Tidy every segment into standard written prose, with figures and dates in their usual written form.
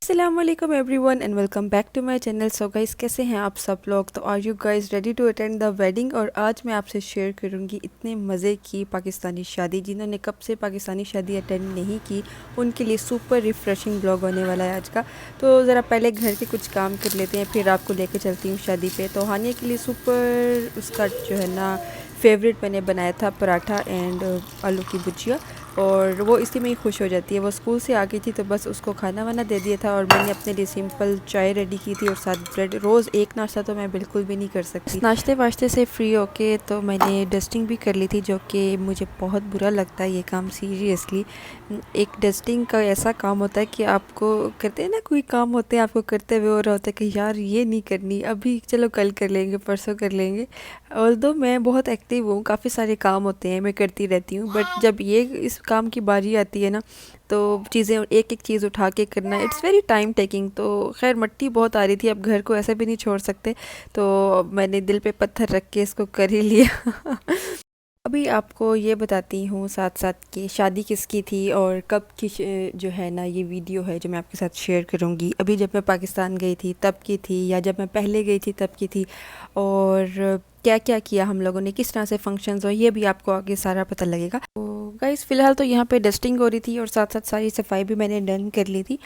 अस्सलाम वालेकुम everyone and welcome back to my channel. So guys, कैसे हैं आप सब लोग? तो are you guys ready to attend the wedding? और आज मैं आपसे शेयर करूंगी इतने मज़े की पाकिस्तानी शादी। जिन्होंने कब से पाकिस्तानी शादी अटेंड नहीं की उनके लिए सुपर रिफ़्रेशिंग ब्लॉग होने वाला है आज का। तो ज़रा पहले घर के कुछ काम कर लेते हैं, फिर आपको लेकर चलती हूँ शादी पे। तो हानिया के लिए सुपर उसका जो है ना फेवरेट मैंने बनाया था पराठा एंड आलू की भुजिया, और वो इसी में ही खुश हो जाती है। वो स्कूल से आ गई थी तो बस उसको खाना वाना दे दिया था, और मैंने अपने लिए सिंपल चाय रेडी की थी और साथ ब्रेड। रोज़ एक नाश्ता तो मैं बिल्कुल भी नहीं कर सकती। नाश्ते वाश्ते से फ्री होके तो मैंने डस्टिंग भी कर ली थी, जो कि मुझे बहुत बुरा लगता है ये काम सीरियसली। एक डस्टिंग का ऐसा काम होता है कि आपको करते हैं ना, कोई काम होते हैं आपको करते हुए हो रहा होता है कि यार ये नहीं करनी अभी, चलो कल कर लेंगे, परसों कर लेंगे। ऑल्दो मैं बहुत एक्टिव हूँ, काफ़ी सारे काम होते हैं मैं करती रहती हूँ, बट जब ये इस काम की बारी आती है ना तो चीज़ें एक एक चीज़ उठा के करना, इट्स वेरी टाइम टेकिंग। तो खैर मट्टी बहुत आ रही थी, अब घर को ऐसे भी नहीं छोड़ सकते, तो मैंने दिल पे पत्थर रख के इसको कर ही लिया। अभी आपको ये बताती हूँ साथ साथ कि शादी किसकी थी और कब की जो है ना ये वीडियो है जो मैं आपके साथ शेयर करूँगी। अभी जब मैं पाकिस्तान गई थी तब की थी, या जब मैं पहले गई थी तब की थी, और क्या क्या किया हम लोगों ने, किस तरह से फंक्शंस, और ये भी आपको आगे सारा पता लगेगा। तो गाइस फ़िलहाल तो यहाँ पे डस्टिंग हो रही थी और साथ साथ सारी सफाई भी मैंने डन कर ली थी।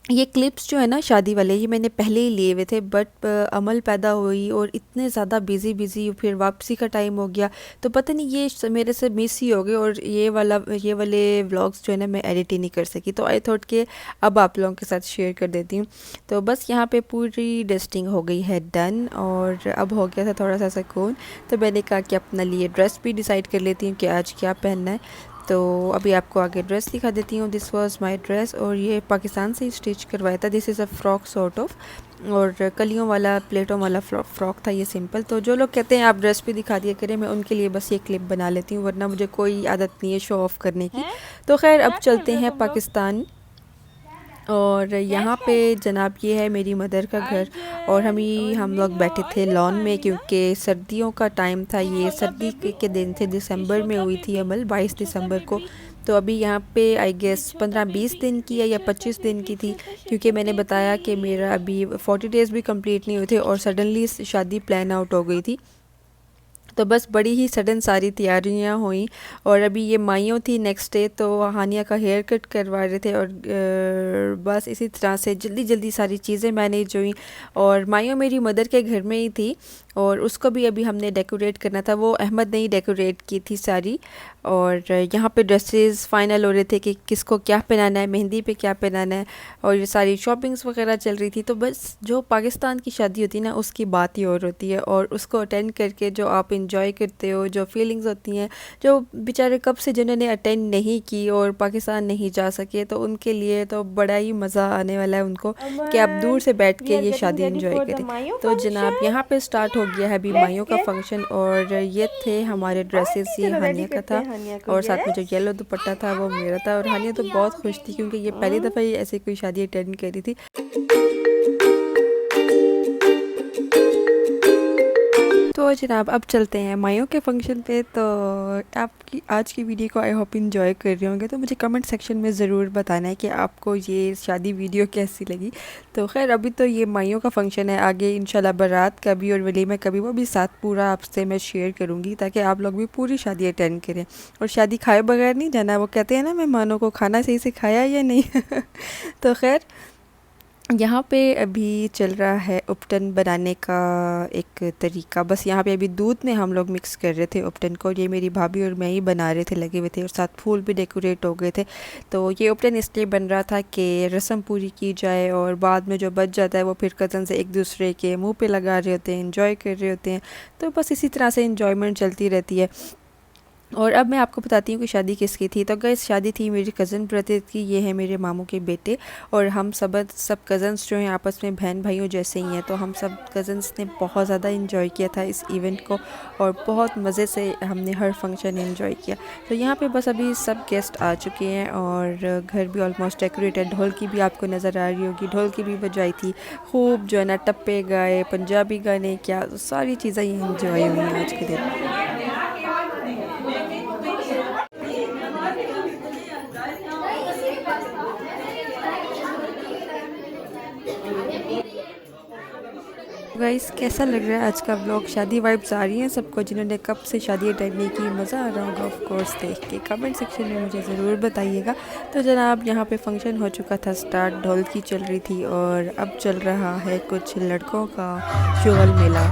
ये क्लिप्स जो है ना शादी वाले, ये मैंने पहले ही लिए हुए थे, बट अमल पैदा हुई और इतने ज़्यादा बिज़ी फिर वापसी का टाइम हो गया, तो पता नहीं ये मेरे से मिस ही हो गए, और ये वाले व्लॉग्स जो है ना मैं एडिट ही नहीं कर सकी। तो आई थॉट कि अब आप लोगों के साथ शेयर कर देती हूँ। तो बस यहाँ पे पूरी डस्टिंग हो गई है डन, और अब हो गया था थोड़ा सा सुकून। तो मैंने कहा कि अपना लिए ड्रेस भी डिसाइड कर लेती हूँ कि आज क्या पहनना है। तो अभी आपको आगे ड्रेस दिखा देती हूँ। दिस वाज माय ड्रेस, और ये पाकिस्तान से ही स्टिच करवाया था। This is a frock sort of, और कलियों वाला प्लेटों वाला फ्रॉक था ये सिंपल। तो जो लोग कहते हैं आप ड्रेस भी दिखा दिया करें, मैं उनके लिए बस ये क्लिप बना लेती हूँ, वरना मुझे कोई आदत नहीं है शो ऑफ़ करने की। तो खैर अब चलते हैं पाकिस्तान, और यहाँ पे जनाब ये है मेरी मदर का घर, और हम लोग बैठे थे लॉन में क्योंकि सर्दियों का टाइम था। ये सर्दी के दिन थे, दिसंबर में हुई थी अमल, 22 दिसंबर को। तो अभी यहाँ पे आई गेस 15-20 दिन की है या 25 दिन की थी, क्योंकि मैंने बताया कि मेरा अभी 40 डेज़ भी कंप्लीट नहीं हुए थे और सडनली शादी प्लान आउट हो गई थी। तो बस बड़ी ही सडन सारी तैयारियां हुई, और अभी ये माइयों थी नेक्स्ट डे, तो हानिया का हेयर कट करवा रहे थे, और बस इसी तरह से जल्दी जल्दी सारी चीज़ें मैनेज हुई। और माइयों मेरी मदर के घर में ही थी, और उसको भी अभी हमने डेकोरेट करना था, वो अहमद ने ही डेकोरेट की थी सारी। और यहाँ पे ड्रेसेस फाइनल हो रहे थे कि किसको क्या पहनाना है, मेहंदी पे क्या पहनाना है, और ये सारी शॉपिंग्स वगैरह चल रही थी। तो बस जो पाकिस्तान की शादी होती है ना उसकी बात ही और होती है, और उसको अटेंड करके जो आप इंजॉय करते हो, जो फीलिंग्स होती हैं, जो बेचारे कब से जिन्होंने अटेंड नहीं की और पाकिस्तान नहीं जा सके, तो उनके लिए तो बड़ा ही मज़ा आने वाला है उनको कि आप दूर से बैठ के ये शादी इंजॉय करें। तो जनाब यहाँ पे स्टार्ट हो गया है अभी माइयों का फंक्शन, और ये थे हमारे ड्रेसेस। ये हानिया का था, और साथ में जो येलो दुपट्टा था वो मेरा था, और हानिया तो बहुत खुश थी क्योंकि ये पहली दफ़ा ही ऐसे कोई शादी अटेंड करी थी। तो जनाब अब चलते हैं माइयों के फंक्शन पे। तो आपकी आज की वीडियो को आई होप इंजॉय कर रहे होंगे, तो मुझे कमेंट सेक्शन में ज़रूर बताना है कि आपको ये शादी वीडियो कैसी लगी। तो खैर अभी तो ये माइयों का फंक्शन है, आगे इंशाल्लाह बारात का भी और वलीमा का भी, वो भी साथ पूरा आपसे मैं शेयर करूँगी ताकि आप लोग भी पूरी शादी अटेंड करें। और शादी खाए बगैर नहीं जाना, वो कहते हैं ना मेहमानों को खाना सही से खाया या नहीं। तो खैर यहाँ पे अभी चल रहा है उपटन बनाने का एक तरीका। बस यहाँ पे अभी दूध में हम लोग मिक्स कर रहे थे उपटन को, ये मेरी भाभी और मैं ही बना रहे थे, लगे हुए थे, और साथ फूल भी डेकोरेट हो गए थे। तो ये उपटन इसलिए बन रहा था कि रस्म पूरी की जाए, और बाद में जो बच जाता है वो फिर कज़न से एक दूसरे के मुंह पे लगा रहे होते हैं, इंजॉय कर रहे होते हैं। तो बस इसी तरह से इंजॉयमेंट चलती रहती है। और अब मैं आपको बताती हूँ कि शादी किसकी थी। तो गाइस शादी थी मेरी कज़न ब्रदर की, ये है मेरे मामू के बेटे, और हम सब कज़न्स जो हैं आपस में बहन भाइयों जैसे ही हैं। तो हम सब कज़न्स ने बहुत ज़्यादा इंजॉय किया था इस इवेंट को, और बहुत मज़े से हमने हर फंक्शन इंजॉय किया। तो यहाँ पे बस अभी सब गेस्ट आ चुके हैं, और घर भी ऑलमोस्ट डेकोरेटेड। ढोल की भी आपको नज़र आ रही होगी, ढोल की भी बजाई थी खूब, जो है ना टप्पे गाए, पंजाबी गाने, क्या सारी चीज़ें इंजॉय हुई हैं आज के दिन। गाइस कैसा लग रहा है आज का ब्लॉग? शादी वाइब्स आ रही हैं सबको? जिन्होंने कब से शादी अटेंड नहीं की, मज़ा आ रहा होगा ऑफ कोर्स देख के। कमेंट सेक्शन में मुझे ज़रूर बताइएगा। तो जनाब यहाँ पे फंक्शन हो चुका था स्टार्ट, ढोल की चल रही थी और अब चल रहा है कुछ लड़कों का शुगल मेला।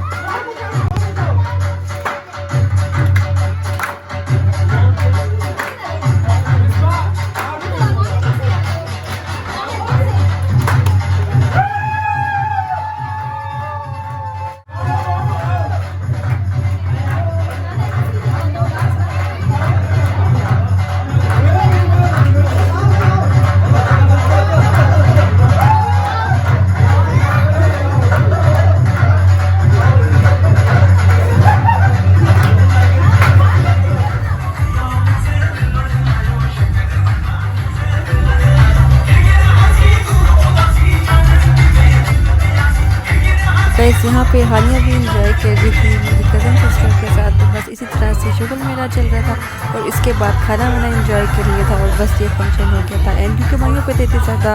गाइस यहाँ पे हानिया भी इंजॉय कर रही थी मेरी कज़न सिस्टर के साथ। तो बस इसी तरह से शुगल मेला चल रहा था और इसके बाद खाना वाना इंजॉय कर लिया था और बस ये फंक्शन हो गया था। एंड क्योंकि भाइयों पे तो इतने ज़्यादा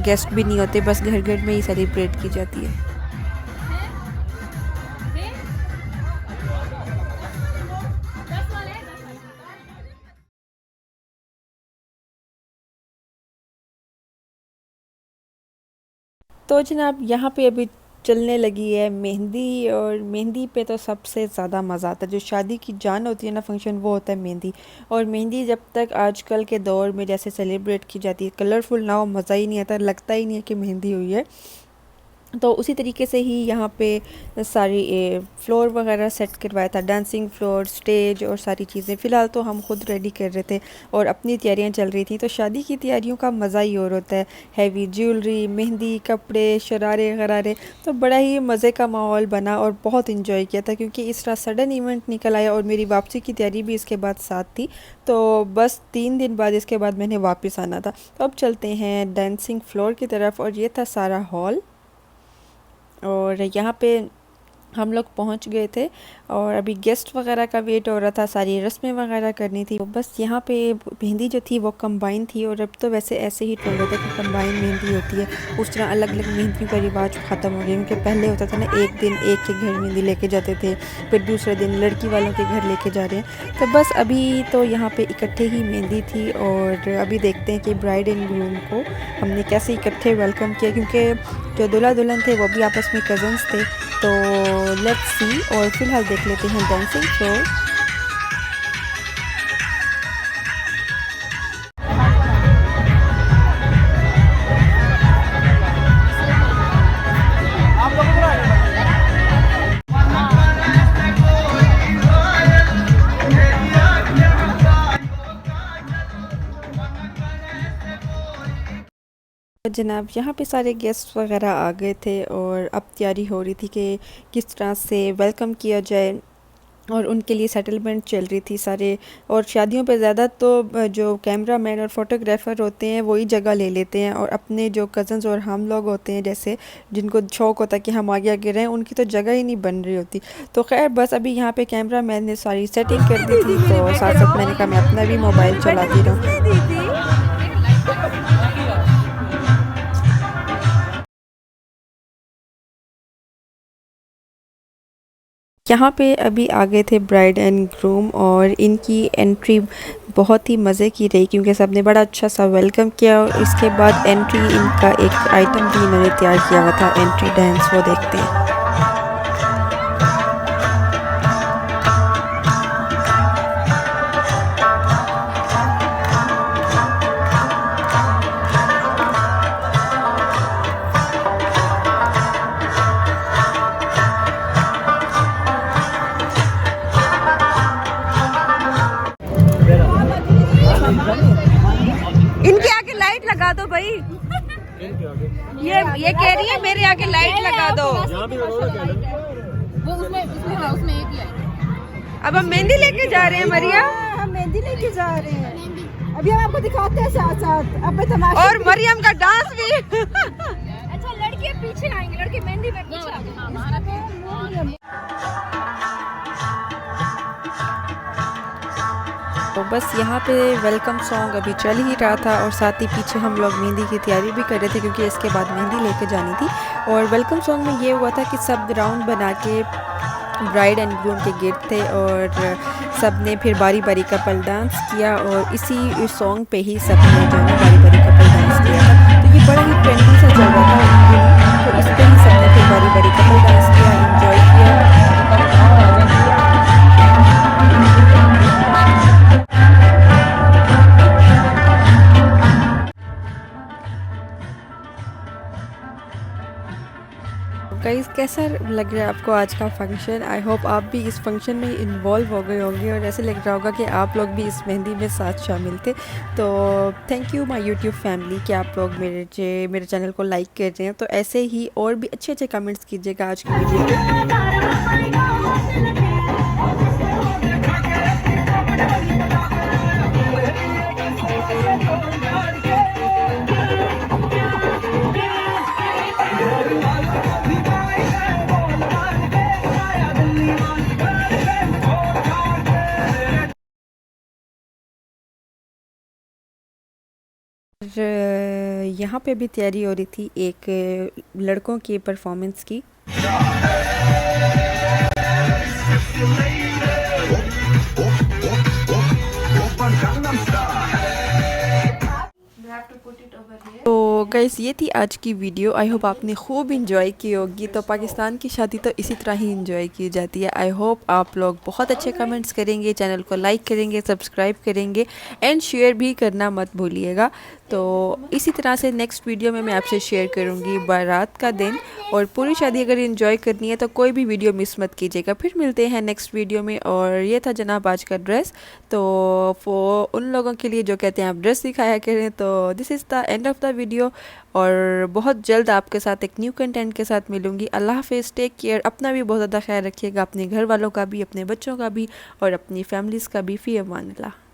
गेस्ट भी नहीं होते, बस घर घर में ही सेलिब्रेट की जाती है। तो जनाब यहाँ पे अभी चलने लगी है मेहंदी और मेहंदी पे तो सबसे ज़्यादा मज़ा आता है। जो शादी की जान होती है ना फंक्शन, वो होता है मेहंदी। और मेहंदी जब तक आजकल के दौर में जैसे सेलिब्रेट की जाती है, कलरफुल ना हो मज़ा ही नहीं आता, लगता ही नहीं है कि मेहंदी हुई है। तो उसी तरीके से ही यहाँ पे सारी फ्लोर वगैरह सेट करवाया था, डांसिंग फ्लोर, स्टेज और सारी चीज़ें। फ़िलहाल तो हम खुद रेडी कर रहे थे और अपनी तैयारियां चल रही थी। तो शादी की तैयारियों का मज़ा ही और होता है। हैवी ज्वेलरी, मेहंदी, कपड़े, शरारे गरारे, तो बड़ा ही मज़े का माहौल बना और बहुत इन्जॉय किया था क्योंकि इस तरह सडन इवेंट निकल आया और मेरी वापसी की तैयारी भी इसके बाद साथ थी। तो बस 3 दिन बाद इसके बाद मैंने वापस आना था। तो अब चलते हैं डांसिंग फ्लोर की तरफ और ये था सारा हॉल और यहाँ पे हम लोग पहुँच गए थे और अभी गेस्ट वगैरह का वेट हो रहा था, सारी रस्में वगैरह करनी थी। तो बस यहाँ पे मेहंदी जो थी वो कंबाइन थी और अब तो वैसे ऐसे ही बोल रहे थे कि कंबाइन मेहंदी होती है। उस तरह अलग अलग मेहंदियों का रिवाज ख़त्म हो गया क्योंकि पहले होता था ना, एक दिन एक के घर मेहंदी लेके जाते थे, फिर दूसरे दिन लड़की वालों के घर लेके जा रहे हैं। तो बस अभी तो यहाँ पे इकट्ठे ही मेहंदी थी और अभी देखते हैं कि ब्राइड एंड ग्रूम को हमने कैसे इकट्ठे वेलकम किया क्योंकि जो दूल्हा दुल्हन थे वो भी आपस में कज़न्स थे। तो लेट्स सी और फिलहाल देख लेते हैं डांसिंग फ्लोर। जनाब यहाँ पे सारे गेस्ट वगैरह आ गए थे और अब तैयारी हो रही थी कि किस तरह से वेलकम किया जाए और उनके लिए सेटलमेंट चल रही थी सारे। और शादियों पे ज़्यादा तो जो कैमरा मैन और फोटोग्राफ़र होते हैं वही जगह ले लेते हैं और अपने जो कज़न्स और हम लोग होते हैं जैसे जिनको शौक़ होता है कि हम आगे आगे रहें, उनकी तो जगह ही नहीं बन रही होती। तो खैर बस अभी यहाँ पे कैमरा मैन ने सारी सेटिंग कर दी थी तो साथ साथ मैंने कहा मैं अपना भी मोबाइल चलाती रहूँ। यहाँ पे अभी आ गए थे ब्राइड एंड ग्रूम और इनकी एंट्री बहुत ही मज़े की रही क्योंकि सबने बड़ा अच्छा सा वेलकम किया। और इसके बाद एंट्री इनका एक आइटम भी इन्होंने तैयार किया हुआ था, एंट्री डांस, वो देखते हैं। इनके आगे लाइट लगा दो भाई, ये कह रही है मेरे आगे लाइट लगा दो। वो उसमें एक ही है। अब हम मेहंदी लेके जा रहे हैं मरिया, हम मेहंदी लेके जा रहे हैं। अभी हम आपको दिखाते हैं साथ साथ अब तमाशा और मरियम का डांस भी। अच्छा लड़के पीछे आएंगे, लड़के मेहंदी में पीछे आएंगे। तो बस यहाँ पे वेलकम सॉन्ग अभी चल ही रहा था और साथ ही पीछे हम लोग मेहंदी की तैयारी भी कर रहे थे क्योंकि इसके बाद मेहंदी लेके जानी थी। और वेलकम सॉन्ग में ये हुआ था कि सब राउंड बना के ब्राइड एंड ग्रूम के गेट थे और सब ने फिर बारी बारी कपल डांस किया और इसी सॉन्ग पे ही सब ने जो है बारी बारी कपल डांस किया था। तो ये बड़ा ही ट्रेंडिंग सा चल रहा था उन दिनों, तो इस पे ही सब ने फिर बारी बारी कपल डांस किया, एंजॉय किया। गाइस कैसा लग रहा है आपको आज का फंक्शन? आई होप आप भी इस फंक्शन में इन्वॉल्व हो गए होंगे और ऐसे लग रहा होगा कि आप लोग भी इस मेहंदी में साथ शामिल थे। तो thank you my YouTube family कि आप लोग मेरे चैनल को लाइक कर रहे हैं। तो ऐसे ही और भी अच्छे अच्छे कमेंट्स कीजिएगा आज की वीडियो पे। यहाँ पे भी तैयारी हो रही थी एक लड़कों की परफॉर्मेंस की। तो गाइस ये थी आज की वीडियो। आई होप आपने खूब इंजॉय की होगी। तो पाकिस्तान की शादी तो इसी तरह ही इंजॉय की जाती है। आई होप आप लोग बहुत अच्छे कमेंट्स करेंगे, चैनल को लाइक करेंगे, सब्सक्राइब करेंगे एंड शेयर भी करना मत भूलिएगा। तो इसी तरह से नेक्स्ट वीडियो में मैं आपसे शेयर करूंगी बारात का दिन और पूरी शादी। अगर इंजॉय करनी है तो कोई भी वीडियो मिस मत कीजिएगा। फिर मिलते हैं नेक्स्ट वीडियो में। और ये था जनाब आज का ड्रेस। तो वो उन लोगों के लिए जो कहते हैं आप ड्रेस दिखाया करें। तो this is the end of the video और बहुत जल्द आपके साथ एक न्यू कंटेंट के साथ मिलूंगी। अल्लाह हाफिज़, टेक केयर, अपना भी बहुत ज़्यादा ख्याल रखिएगा, अपने घर वालों का भी, अपने बच्चों का भी और अपनी फैमिलीज़ का भी। फ़ी अमान अल्लाह।